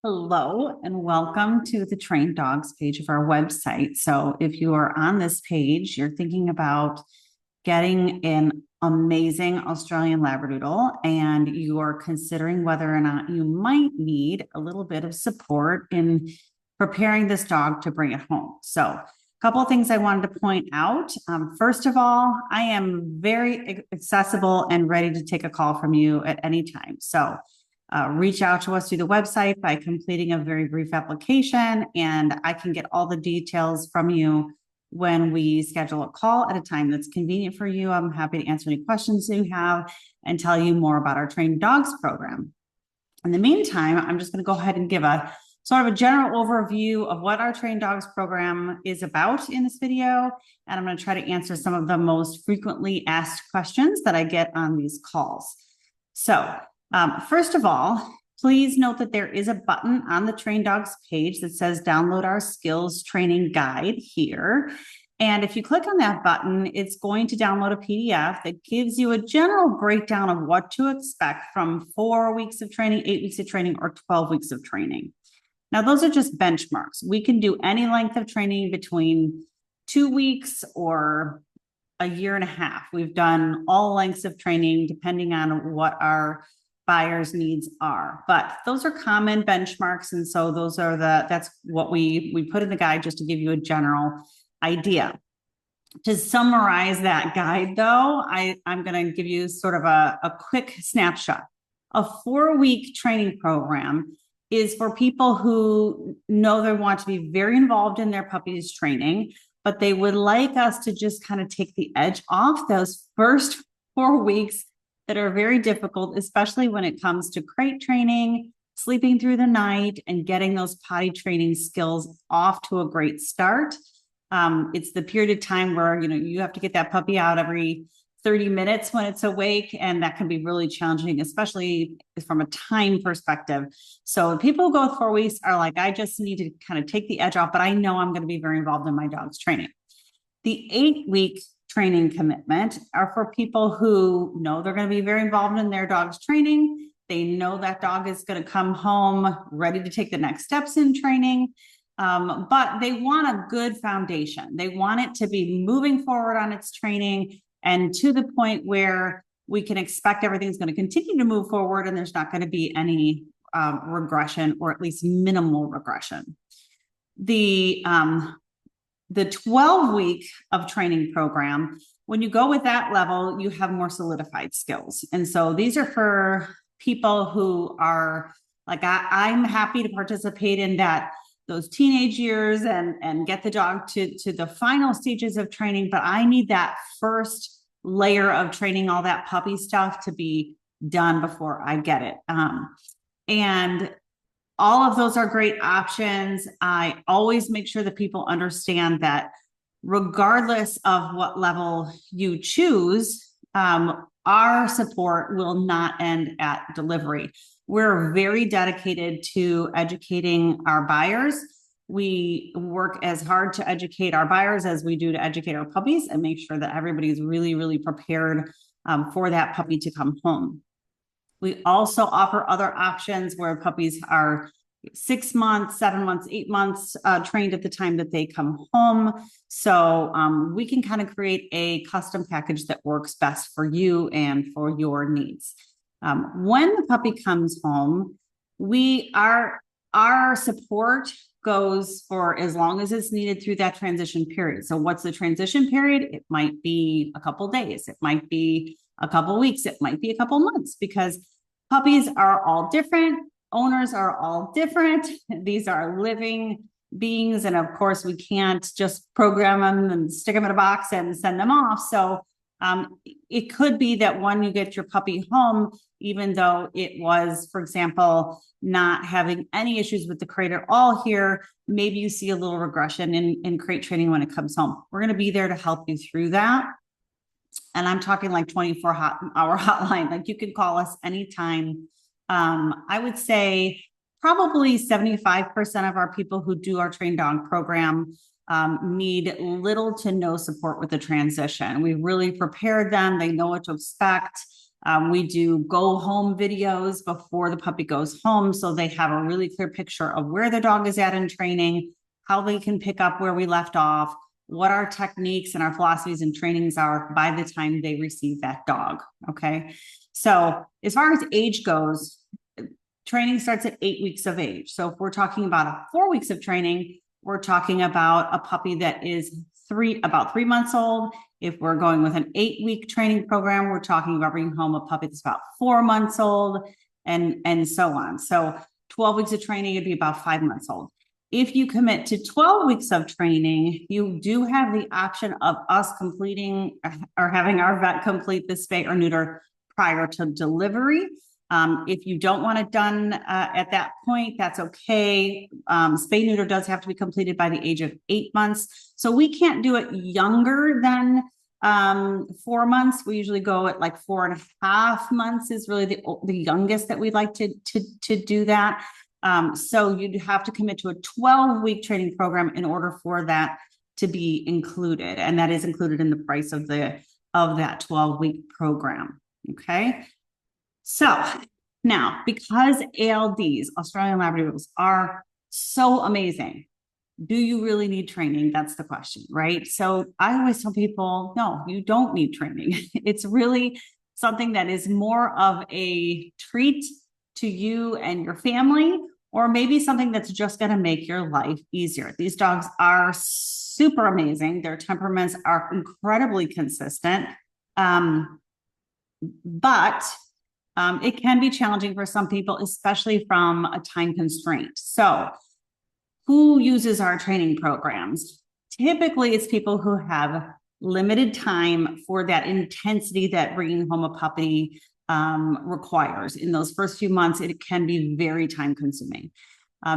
Hello and welcome to the Trained Dogs page of our website. So if you are on this page, you're thinking about getting an amazing Australian Labradoodle and you are considering whether or not you might need a little bit of support in preparing this dog to bring it home. So a couple of things I wanted to point out. First of all, I am very accessible and ready to take a call from you at any time. So reach out to us through the website by completing a very brief application, and I can get all the details from you when we schedule a call at a time that's convenient for you. I'm happy to answer any questions you have and tell you more about our Trained Dogs program. In the meantime, I'm just going to go ahead and give a sort of a general overview of what our Trained Dogs program is about in this video, and I'm going to try to answer some of the most frequently asked questions that I get on these calls. So, first of all, please note that there is a button on the Trained Dogs page that says download our skills training guide here. And if you click on that button, it's going to download a PDF that gives you a general breakdown of what to expect from 4 weeks of training, 8 weeks of training, or 12 weeks of training. Now, those are just benchmarks. We can do any length of training between 2 weeks or a year and a half. We've done all lengths of training depending on what our buyers' needs are, but those are common benchmarks, and so that's what we put in the guide just to give you a general idea. To summarize that guide, though, I'm going to give you sort of a quick snapshot. A 4-week training program is for people who know they want to be very involved in their puppy's training, but they would like us to just kind of take the edge off those first 4 weeks that are very difficult, especially when it comes to crate training, sleeping through the night, and getting those potty training skills off to a great start. It's the period of time where you have to get that puppy out every 30 minutes when it's awake, and that can be really challenging, especially from a time perspective. So people who go 4 weeks are like, I just need to kind of take the edge off, but I know I'm going to be very involved in my dog's training. The 8-week training commitment are for people who know they're going to be very involved in their dog's training. They know that dog is going to come home ready to take the next steps in training, but they want a good foundation. They want it to be moving forward on its training and to the point where we can expect everything's going to continue to move forward and there's not going to be any regression, or at least minimal regression. The 12-week of training program, when you go with that level, you have more solidified skills. And so these are for people who are like, I'm happy to participate in those teenage years and get the dog to the final stages of training, but I need that first layer of training, all that puppy stuff, to be done before I get it. And all of those are great options. I always make sure that people understand that regardless of what level you choose, our support will not end at delivery. We're very dedicated to educating our buyers. We work as hard to educate our buyers as we do to educate our puppies and make sure that everybody's really, really prepared for that puppy to come home. We also offer other options where puppies are 6 months, 7 months, 8 months trained at the time that they come home. So we can kind of create a custom package that works best for you and for your needs. When the puppy comes home, our support goes for as long as it's needed through that transition period. So what's the transition period? It might be a couple days. It might be a couple weeks. It might be a couple months, because puppies are all different. Owners are all different. These are living beings. And of course, we can't just program them and stick them in a box and send them off. So it could be that when you get your puppy home, even though it was, for example, not having any issues with the crate at all here, maybe you see a little regression in crate training when it comes home. We're going to be there to help you through that. And I'm talking like 24-hour hotline. Like, you can call us anytime. I would say probably 75% of our people who do our Trained Dog program need little to no support with the transition. We've really prepared them. They know what to expect. We do go home videos before the puppy goes home, so they have a really clear picture of where the dog is at in training, how they can pick up where we left off, what our techniques and our philosophies and trainings are by the time they receive that dog. Okay. So as far as age goes, training starts at 8 weeks of age. So if we're talking about 4 weeks of training, we're talking about a puppy that is about 3 months old. If we're going with an 8-week training program, we're talking about bringing home a puppy that's about 4 months old, and so on. So 12 weeks of training would be about 5 months old. If you commit to 12 weeks of training, you do have the option of us completing or having our vet complete the spay or neuter prior to delivery. If you don't want it done at that point, that's okay. Spay neuter does have to be completed by the age of 8 months. So we can't do it younger than 4 months. We usually go at like 4.5 months is really the youngest that we'd like to do that. So you'd have to commit to a 12-week training program in order for that to be included. And that is included in the price of that 12-week program. Okay. So now, because ALDs, Australian Labradoodles, are so amazing, do you really need training? That's the question, right? So I always tell people, no, you don't need training. It's really something that is more of a treat to you and your family, or maybe something that's just going to make your life easier. These dogs are super amazing. Their temperaments are incredibly consistent. But it can be challenging for some people, especially from a time constraint. So who uses our training programs? Typically, it's people who have limited time for that intensity that bringing home a puppy requires. In those first few months, it can be very time consuming.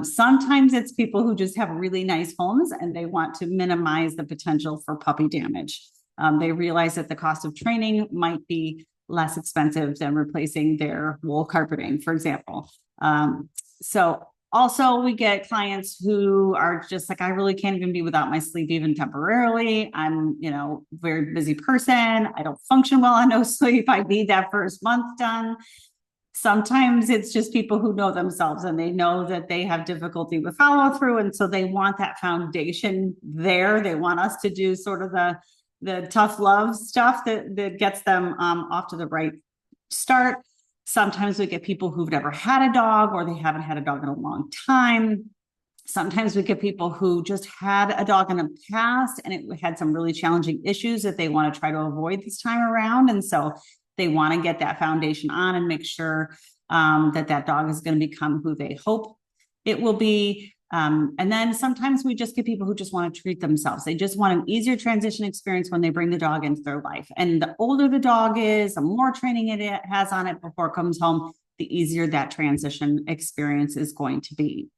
Sometimes it's people who just have really nice homes and they want to minimize the potential for puppy damage. They realize that the cost of training might be less expensive than replacing their wool carpeting, for example. So also we get clients who are just like, I really can't even be without my sleep even temporarily. I'm, very busy person. I don't function well on no sleep. I need that first month done. Sometimes it's just people who know themselves and they know that they have difficulty with follow through. And so they want that foundation there. They want us to do sort of the tough love stuff that gets them off to the right start. Sometimes we get people who've never had a dog or they haven't had a dog in a long time. Sometimes we get people who just had a dog in the past and it had some really challenging issues that they want to try to avoid this time around. And so they want to get that foundation on and make sure that dog is going to become who they hope it will be. And then sometimes we just get people who just want to treat themselves. They just want an easier transition experience when they bring the dog into their life. And the older the dog is, the more training it has on it before it comes home, the easier that transition experience is going to be.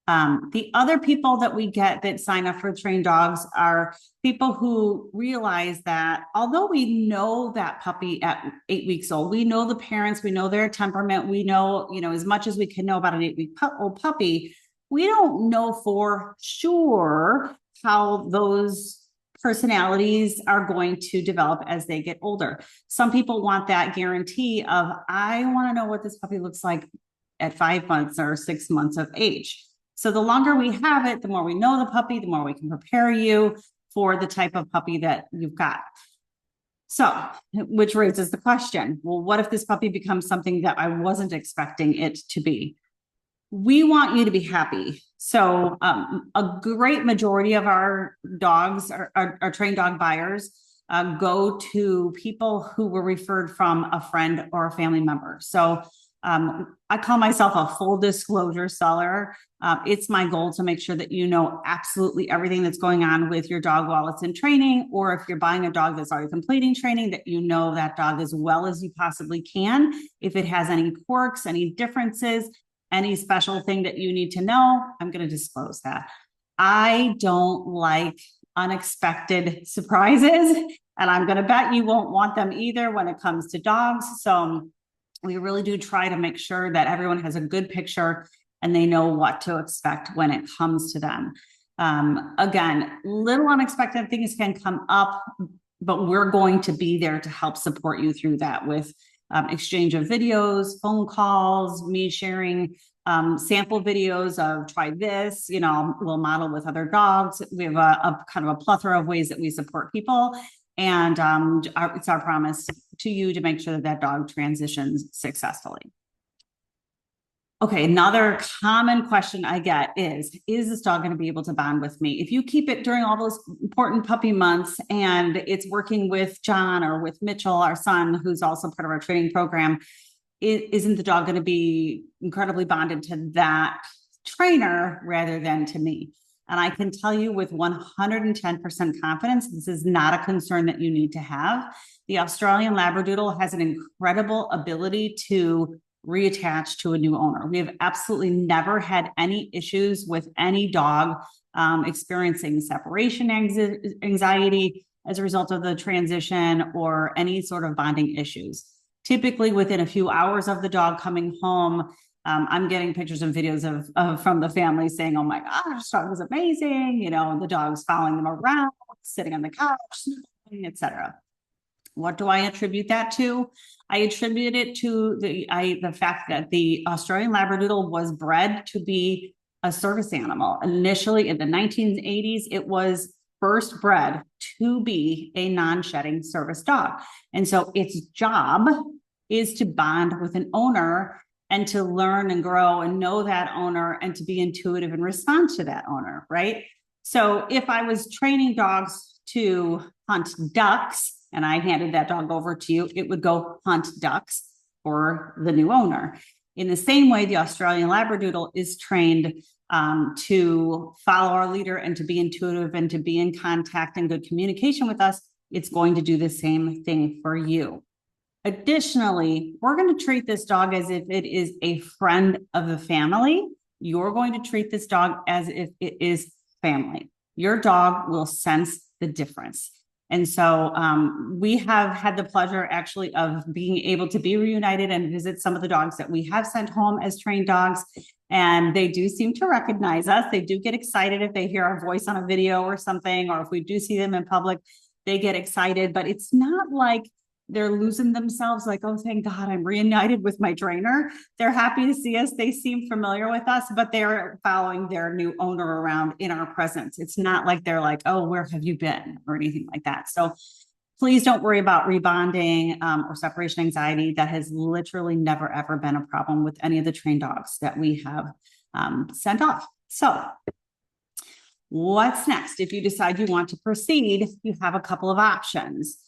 The other people that we get that sign up for trained dogs are people who realize that although we know that puppy at 8 weeks old, we know the parents, we know their temperament, we know, as much as we can know about an 8-week-old puppy, we don't know for sure how those personalities are going to develop as they get older. Some people want that guarantee of, I want to know what this puppy looks like at 5 months or 6 months of age. So the longer we have it, the more we know the puppy, the more we can prepare you for the type of puppy that you've got. So, which raises the question, well, what if this puppy becomes something that I wasn't expecting it to be? We want you to be happy. So a great majority of our dogs, our trained dog buyers, go to people who were referred from a friend or a family member. So I call myself a full disclosure seller. It's my goal to make sure that you know absolutely everything that's going on with your dog while it's in training, or if you're buying a dog that's already completing training, that you know that dog as well as you possibly can. If it has any quirks, any differences, any special thing that you need to know, I'm going to disclose that. I don't like unexpected surprises, and I'm going to bet you won't want them either when it comes to dogs. So we really do try to make sure that everyone has a good picture and they know what to expect when it comes to them. Again, little unexpected things can come up, but we're going to be there to help support you through that with exchange of videos, phone calls, me sharing sample videos of try this, we'll model with other dogs. We have a kind of a plethora of ways that we support people. And it's our promise to you to make sure that dog transitions successfully. Okay, another common question I get is this dog going to be able to bond with me? If you keep it during all those important puppy months and it's working with John or with Mitchell, our son, who's also part of our training program, isn't the dog going to be incredibly bonded to that trainer rather than to me? And I can tell you with 110% confidence, this is not a concern that you need to have. The Australian Labradoodle has an incredible ability to reattach to a new owner. We have absolutely never had any issues with any dog experiencing separation anxiety as a result of the transition or any sort of bonding issues. Typically within a few hours of the dog coming home, I'm getting pictures and videos of from the family saying, oh my gosh, this dog was amazing. The dog's following them around, sitting on the couch, etc. What do I attribute that to? I attribute it to the fact that the Australian Labradoodle was bred to be a service animal. Initially in the 1980s, it was first bred to be a non-shedding service dog. And so its job is to bond with an owner and to learn and grow and know that owner and to be intuitive and respond to that owner, right? So if I was training dogs to hunt ducks and I handed that dog over to you, it would go hunt ducks for the new owner. In the same way, the Australian Labradoodle is trained to follow our leader and to be intuitive and to be in contact and good communication with us. It's going to do the same thing for you. Additionally, we're going to treat this dog as if it is a friend of the family. You're going to treat this dog as if it is family. Your dog will sense the difference. And so we have had the pleasure actually of being able to be reunited and visit some of the dogs that we have sent home as trained dogs. And they do seem to recognize us. They do get excited if they hear our voice on a video or something, or if we do see them in public, they get excited. But it's not like they're losing themselves like, oh, thank God, I'm reunited with my trainer. They're happy to see us. They seem familiar with us, but they're following their new owner around in our presence. It's not like they're like, oh, where have you been or anything like that. So please don't worry about rebonding or separation anxiety. That has literally never, ever been a problem with any of the trained dogs that we have sent off. So what's next? If you decide you want to proceed, you have a couple of options.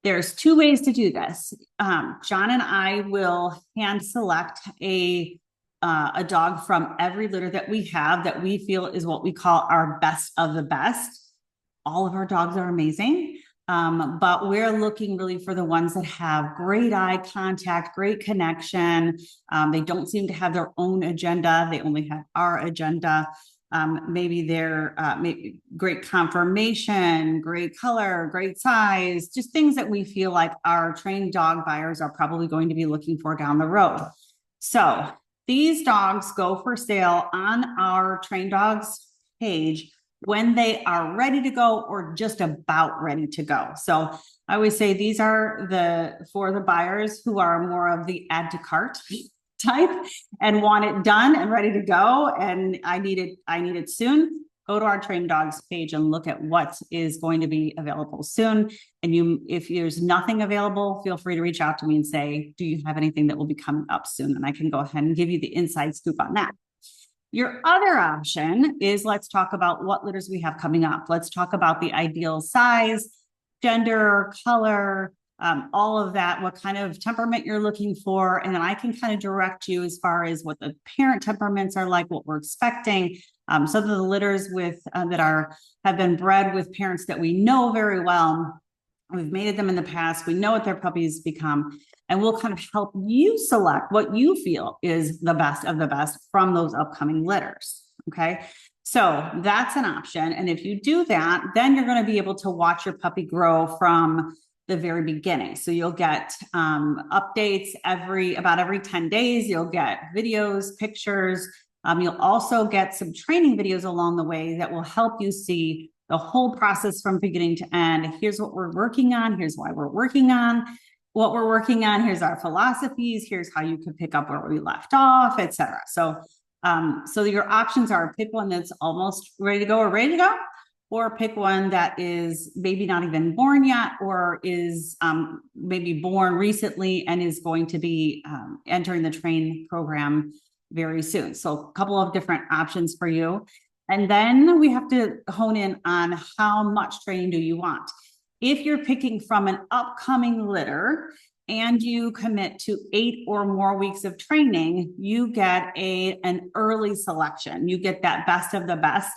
There's two ways to do this. John and I will hand select a dog from every litter that we have that we feel is what we call our best of the best. All of our dogs are amazing, but we're looking really for the ones that have great eye contact, great connection. They don't seem to have their own agenda. They only have our agenda. Maybe they're maybe great conformation, great color, great size, just things that we feel like our trained dog buyers are probably going to be looking for down the road. So these dogs go for sale on our trained dogs page when they are ready to go or just about ready to go. So I always say these are for the buyers who are more of the add to cart type and want it done and ready to go. And I need it soon. Go to our trained dogs page and look at what is going to be available soon. And if there's nothing available, feel free to reach out to me and say, do you have anything that will be coming up soon? And I can go ahead and give you the inside scoop on that. Your other option is, let's talk about what litters we have coming up. Let's talk about the ideal size, gender, color, all of that, what kind of temperament you're looking for. And then I can kind of direct you as far as what the parent temperaments are like, what we're expecting. Some of the litters that have been bred with parents that we know very well. We've mated them in the past. We know what their puppies become, and we'll kind of help you select what you feel is the best of the best from those upcoming litters. Okay. So that's an option. And if you do that, then you're going to be able to watch your puppy grow from the very beginning. So you'll get updates about every 10 days. You'll get videos, pictures. You'll also get some training videos along the way that will help you see the whole process from beginning to end. Here's what we're working on. Here's why we're working on. what we're working on. Here's our philosophies. Here's how you could pick up where we left off, etc. So your options are pick one that's almost ready to go or ready to go, or pick one that is maybe not even born yet, or is maybe born recently and is going to be entering the train program very soon. So a couple of different options for you. And then we have to hone in on how much training do you want. If you're picking from an upcoming litter and you commit to 8 or more weeks of training, you get an early selection. You get that best of the best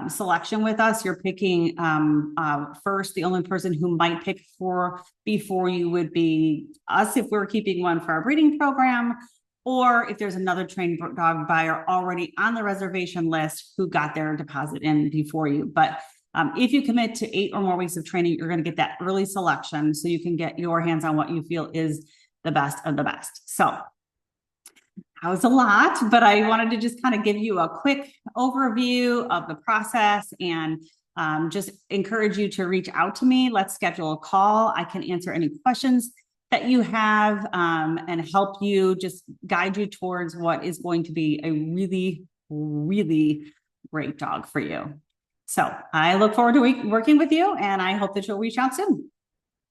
selection with us. You're picking first. The only person who might pick before you would be us if we're keeping one for our breeding program, or if there's another trained dog buyer already on the reservation list who got their deposit in before you. But if you commit to 8 or more weeks of training, you're going to get that early selection so you can get your hands on what you feel is the best of the best. So that was a lot, but I wanted to just kind of give you a quick overview of the process and just encourage you to reach out to me. Let's schedule a call. I can answer any questions that you have and help you, just guide you towards what is going to be a really, really great dog for you. So I look forward to working with you, and I hope that you'll reach out soon.